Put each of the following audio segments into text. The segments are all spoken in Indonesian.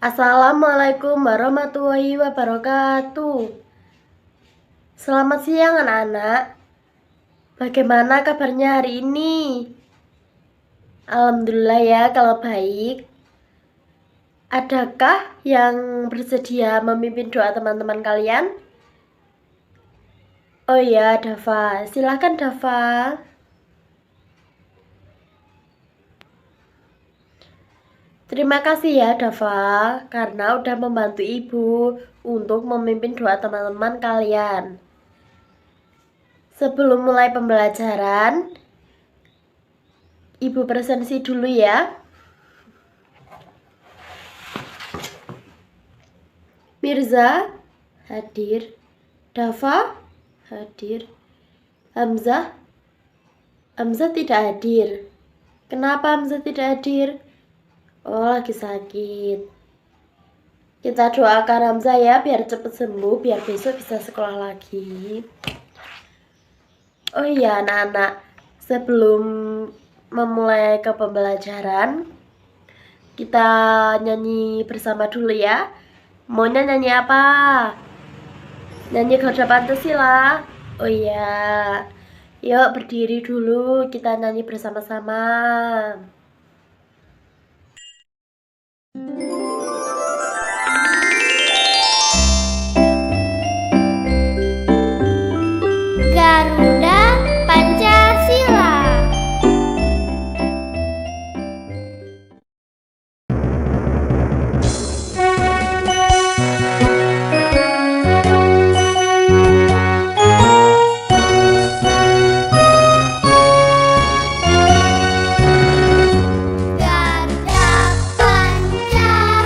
Assalamualaikum warahmatullahi wabarakatuh. Selamat siang anak-anak. Bagaimana kabarnya hari ini? Alhamdulillah ya kalau baik. Adakah yang bersedia memimpin doa teman-teman kalian? Oh ya, Dava. Silakan Dava. Terima kasih ya Dava karena udah membantu ibu untuk memimpin doa teman-teman kalian. Sebelum mulai pembelajaran, ibu presentasi dulu ya. Mirza hadir, Dava hadir, Hamzah tidak hadir. Kenapa Hamzah tidak hadir? Oh, lagi sakit. Kita doakan Hamzah ya biar cepat sembuh, biar besok bisa sekolah lagi. Oh iya anak-anak, sebelum memulai ke pembelajaran, kita nyanyi bersama dulu ya. Maunya nyanyi apa? Nyanyi Garuda Pancasila. Oh iya, yuk berdiri dulu, kita nyanyi bersama-sama. Garuda Pancasila. Garuda Pancasila.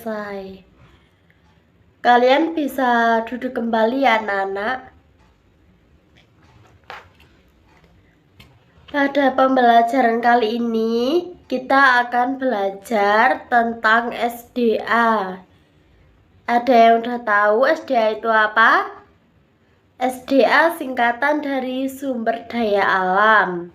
selesai. Kalian bisa duduk kembali ya anak-anak. Pada pembelajaran kali ini kita akan belajar tentang SDA. Ada yang udah tahu SDA itu apa? SDA singkatan dari sumber daya alam.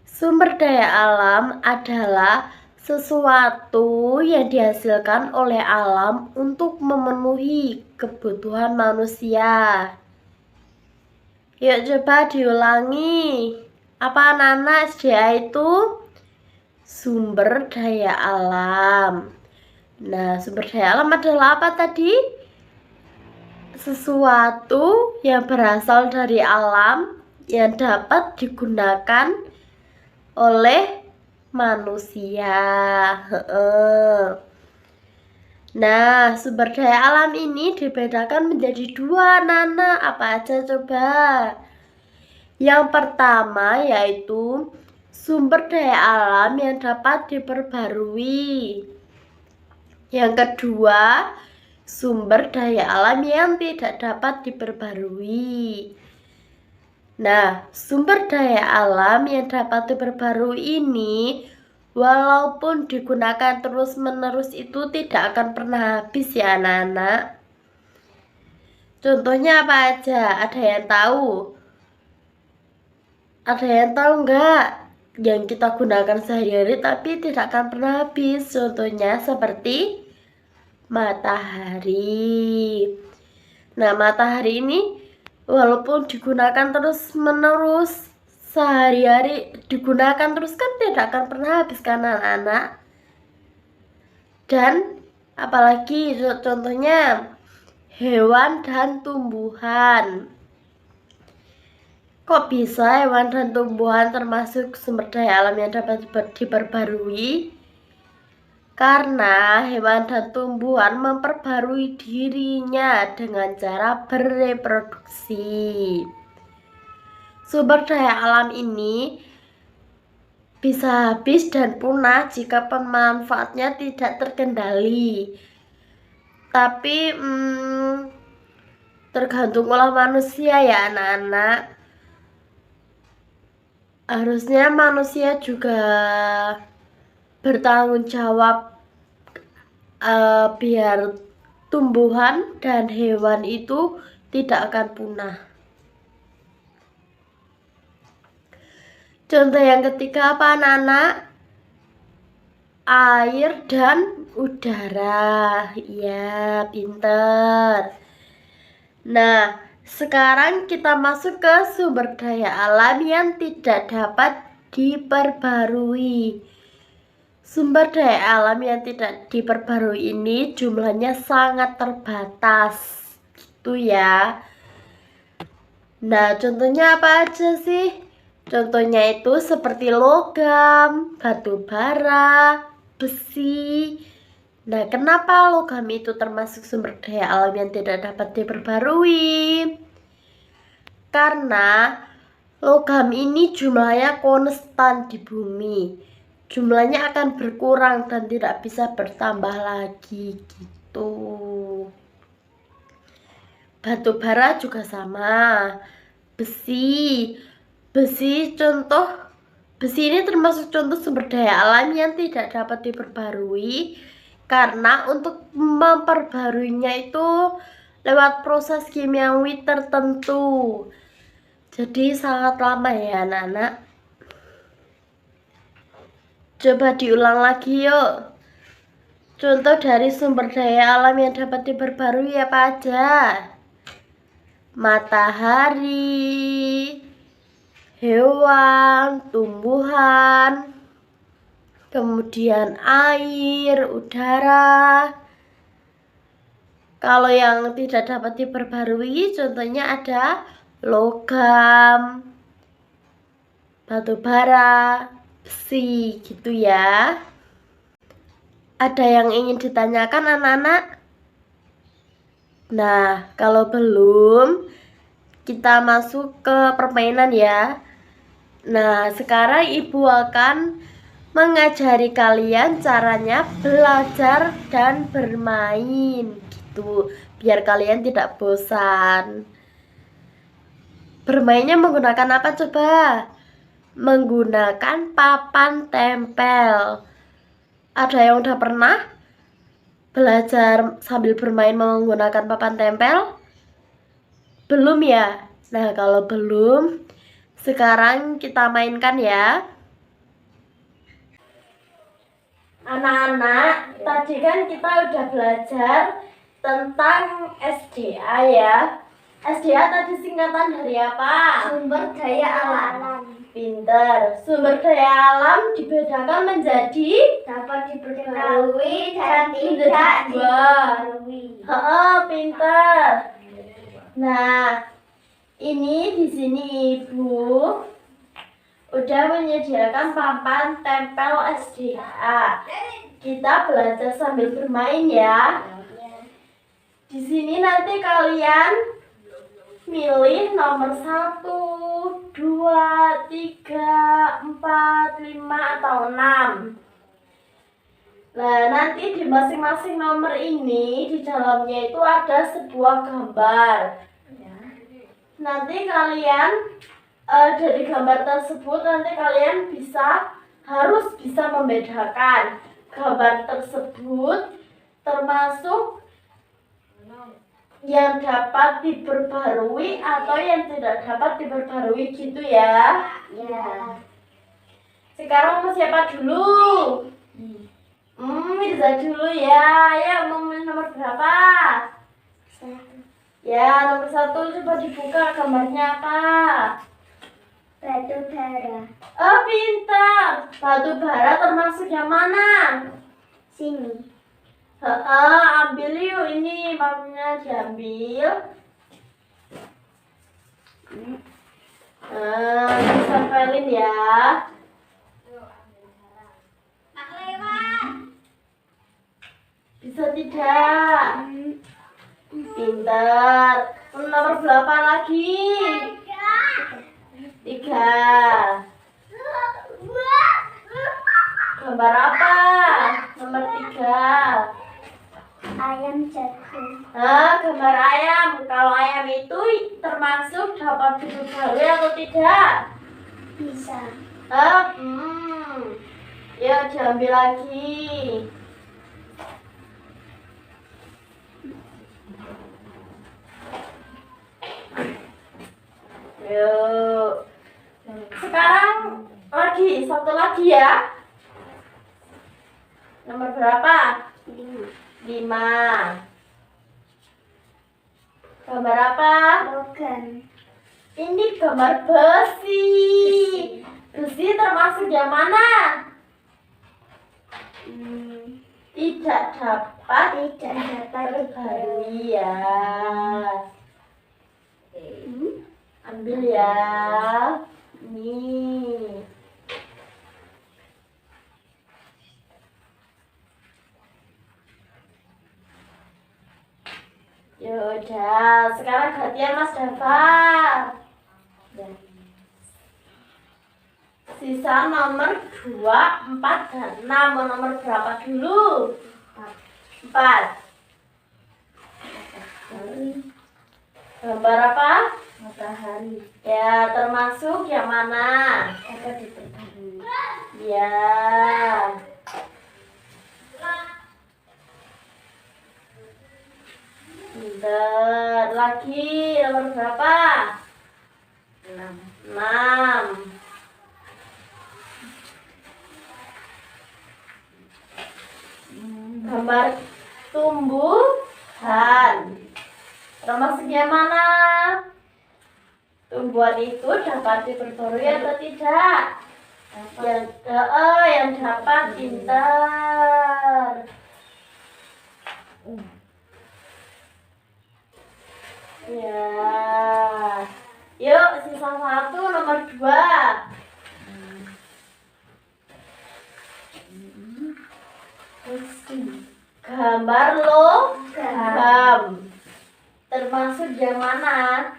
Sumber daya alam adalah sesuatu yang dihasilkan oleh alam untuk memenuhi kebutuhan manusia. Yuk coba diulangi. Apa anak-anak SDA itu? Sumber daya alam. Nah, sumber daya alam adalah apa tadi? Sesuatu yang berasal dari alam yang dapat digunakan oleh manusia. Nah, sumber daya alam ini dibedakan menjadi dua, Nana. Apa aja coba? Yang pertama yaitu sumber daya alam yang dapat diperbarui. Yang kedua, sumber daya alam yang tidak dapat diperbarui. Nah, sumber daya alam yang dapat diperbarui ini walaupun digunakan terus-menerus itu tidak akan pernah habis ya anak-anak. Contohnya apa aja? Ada yang tahu? Ada yang tahu nggak? Yang kita gunakan sehari-hari tapi tidak akan pernah habis. Contohnya seperti matahari. Nah, matahari ini walaupun digunakan terus-menerus sehari-hari digunakan terus kan tidak akan pernah habis kan anak-anak. Dan apalagi contohnya hewan dan tumbuhan. Kok bisa hewan dan tumbuhan termasuk sumber daya alam yang dapat diperbarui? Karena hewan dan tumbuhan memperbarui dirinya dengan cara bereproduksi. Sumber daya alam ini bisa habis dan punah jika pemanfaatnya tidak terkendali. Tapi tergantung olah manusia ya anak-anak. Harusnya manusia juga bertanggung jawab biar tumbuhan dan hewan itu tidak akan punah. Contoh yang ketiga apa anak-anak? Air dan udara. Ya, pinter. Nah, sekarang kita masuk ke sumber daya alam yang tidak dapat diperbarui. Sumber daya alam yang tidak diperbarui ini jumlahnya sangat terbatas, gitu ya. Nah, contohnya apa aja sih? Contohnya itu seperti logam, batu bara, besi. Nah, kenapa logam itu termasuk sumber daya alam yang tidak dapat diperbarui? Karena logam ini jumlahnya konstan di bumi. Jumlahnya akan berkurang dan tidak bisa bertambah lagi gitu. Batu bara juga sama. Besi ini termasuk contoh sumber daya alam yang tidak dapat diperbarui karena untuk memperbaruinya itu lewat proses kimiawi tertentu. Jadi sangat lama ya anak-anak. Coba diulang lagi yuk. Contoh dari sumber daya alam yang dapat diperbarui apa aja? Matahari, hewan, tumbuhan, kemudian air, udara. Kalau yang tidak dapat diperbarui contohnya ada logam, batu bara, besi gitu ya. Ada yang ingin ditanyakan anak-anak? Nah, kalau belum, kita masuk ke permainan ya. Nah, sekarang ibu akan mengajari kalian caranya belajar dan bermain gitu, biar kalian tidak bosan. Bermainnya menggunakan apa coba? Menggunakan papan tempel. Ada yang udah pernah belajar sambil bermain menggunakan papan tempel? Belum ya? Nah, kalau belum, sekarang kita mainkan ya. Anak-anak, tadi kan kita udah belajar tentang SDA ya. SDA tadi singkatan dari apa? Sumber daya alam. Pinter. Sumber daya alam dibedakan menjadi Dapat diperbarui dan menjadi tidak dua. diperbarui. Pinter. Nah, ini di sini Ibu udah menyediakan papan tempel SDA. Kita belajar sambil bermain ya. Di sini nanti kalian milih nomor 1, 2, 3, 4, 5, atau 6. Nah, nanti di masing-masing nomor ini di dalamnya itu ada sebuah gambar. Nanti kalian dari gambar tersebut nanti kalian harus bisa membedakan gambar tersebut termasuk yang dapat diperbarui atau yang tidak dapat diperbarui gitu ya. Ya. Sekarang mau siapa dulu? Mirza dulu ya. Ya, mau milih nomor berapa? Ya, nomor 1 coba dibuka gambarnya apa? Batu bara. Pintar. Batu bara termasuk yang mana? Sini. Ambil yuk, ini mapnya diambil. Ditempelin ya. Bisa tidak? Pintar. Nomor berapa lagi? 3. Gambar apa? Nomor 3. Ayam jago. Gambar ayam. Kalau ayam itu termasuk dapat diperbarui atau tidak? Bisa. Ya, diambil lagi. Yuk. Sekarang satu lagi ya. Nomor berapa? 5. Gambar apa? Logam. Ini gambar besi. Besi termasuk yang mana? Tidak dapat diperbarui ya. Ambil ya. Nih. Yaudah, sekarang gantian Mas Dava. Sisa nomor 2, 4, dan 6. Mau nomor berapa dulu? 4. Gambar apa? Matahari. Ya, termasuk yang mana? Dapat diperbarui. Ya. Pintar. Lagi nomor berapa? 6. Gambar tumbuhan. Termasuk yang mana? Tumbuhan itu dapat diperbarui atau tidak? Yang dapat. Pintar. Ya. Yuk, sisa 1, nomor 2. Gambar logam. Termasuk yang mana?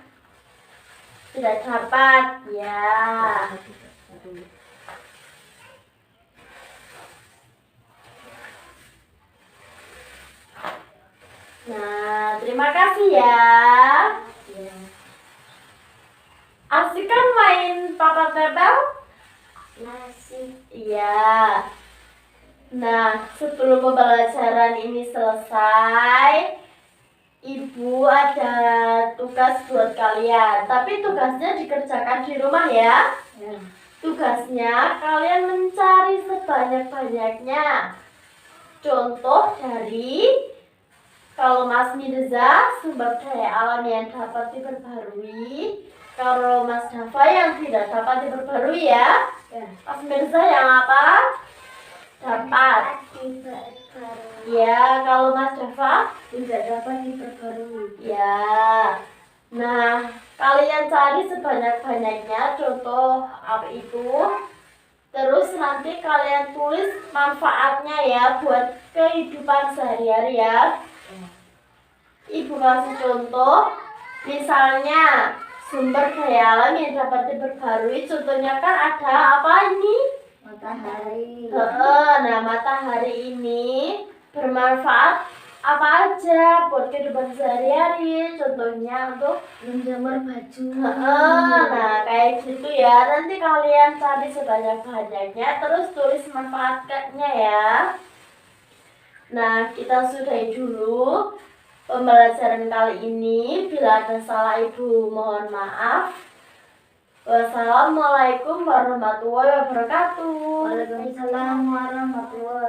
Tidak dapat. Ya. Nah, terima kasih ya. Ya. Asik kan main Papa Tebel? Nasi. Iya. Nah, sebelum pembelajaran ini selesai, Ibu ada tugas buat kalian. Tapi tugasnya dikerjakan di rumah ya. Ya. Tugasnya kalian mencari sebanyak-banyaknya contoh dari kalau Mas Mirza sumber daya alam yang dapat diperbarui, kalau Mas Dafa yang tidak dapat diperbarui ya. Ya. Mas Mirza yang apa? Dapat. Diperbarui. Ya, kalau Mas Dafa Tidak dapat diperbarui. ya. Nah, kalian cari sebanyak-banyaknya contoh apa itu. Terus nanti kalian tulis manfaatnya ya buat kehidupan sehari-hari ya. Ibu kasih contoh, misalnya sumber daya alam yang dapat diperbarui. Contohnya kan ada apa ini? Matahari. Nah, matahari ini bermanfaat apa aja buat kehidupan sehari-hari. Contohnya untuk Menjemur baju. nah kayak gitu ya. Nanti kalian cari sebanyak-banyaknya, terus tulis manfaatnya ya. Nah, kita sudahi dulu pembelajaran kali ini. Bila ada salah Ibu mohon maaf. Wassalamualaikum warahmatullahi wabarakatuh. Waalaikumsalam warahmatullahi